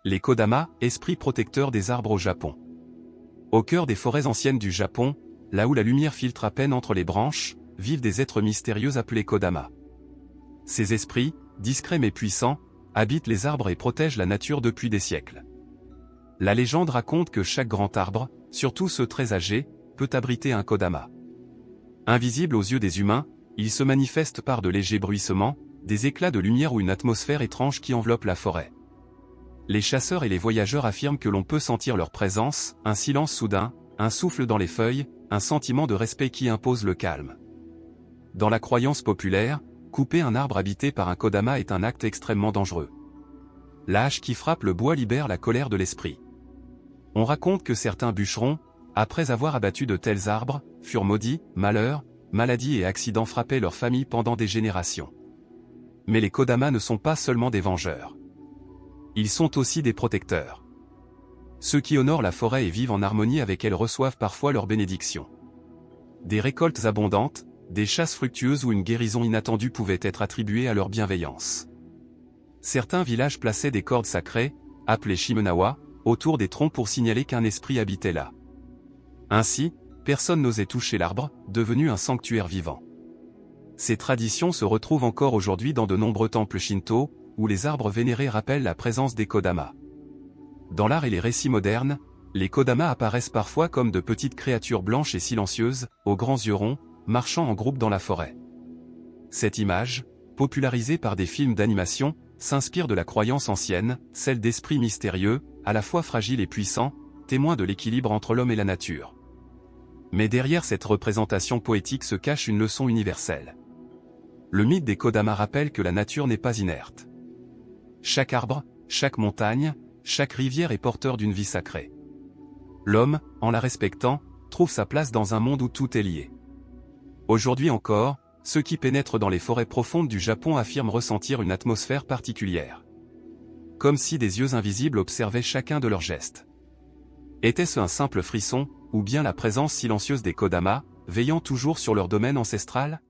Les Kodama, esprits protecteurs des arbres au Japon. Au cœur des forêts anciennes du Japon, là où la lumière filtre à peine entre les branches, vivent des êtres mystérieux appelés Kodama. Ces esprits, discrets mais puissants, habitent les arbres et protègent la nature depuis des siècles. La légende raconte que chaque grand arbre, surtout ceux très âgés, peut abriter un Kodama. Invisible aux yeux des humains, il se manifeste par de légers bruissements, des éclats de lumière ou une atmosphère étrange qui enveloppe la forêt. Les chasseurs et les voyageurs affirment que l'on peut sentir leur présence, un silence soudain, un souffle dans les feuilles, un sentiment de respect qui impose le calme. Dans la croyance populaire, couper un arbre habité par un Kodama est un acte extrêmement dangereux. La hache qui frappe le bois libère la colère de l'esprit. On raconte que certains bûcherons, après avoir abattu de tels arbres, furent maudits, malheurs, maladies et accidents frappaient leur famille pendant des générations. Mais les Kodama ne sont pas seulement des vengeurs. Ils sont aussi des protecteurs. Ceux qui honorent la forêt et vivent en harmonie avec elle reçoivent parfois leur bénédiction. Des récoltes abondantes, des chasses fructueuses ou une guérison inattendue pouvaient être attribuées à leur bienveillance. Certains villages plaçaient des cordes sacrées, appelées shimenawa, autour des troncs pour signaler qu'un esprit habitait là. Ainsi, personne n'osait toucher l'arbre, devenu un sanctuaire vivant. Ces traditions se retrouvent encore aujourd'hui dans de nombreux temples shinto, où les arbres vénérés rappellent la présence des Kodama. Dans l'art et les récits modernes, les Kodama apparaissent parfois comme de petites créatures blanches et silencieuses, aux grands yeux ronds, marchant en groupe dans la forêt. Cette image, popularisée par des films d'animation, s'inspire de la croyance ancienne, celle d'esprits mystérieux, à la fois fragiles et puissants, témoins de l'équilibre entre l'homme et la nature. Mais derrière cette représentation poétique se cache une leçon universelle. Le mythe des Kodama rappelle que la nature n'est pas inerte. Chaque arbre, chaque montagne, chaque rivière est porteur d'une vie sacrée. L'homme, en la respectant, trouve sa place dans un monde où tout est lié. Aujourd'hui encore, ceux qui pénètrent dans les forêts profondes du Japon affirment ressentir une atmosphère particulière. Comme si des yeux invisibles observaient chacun de leurs gestes. Était-ce un simple frisson, ou bien la présence silencieuse des Kodama, veillant toujours sur leur domaine ancestral ?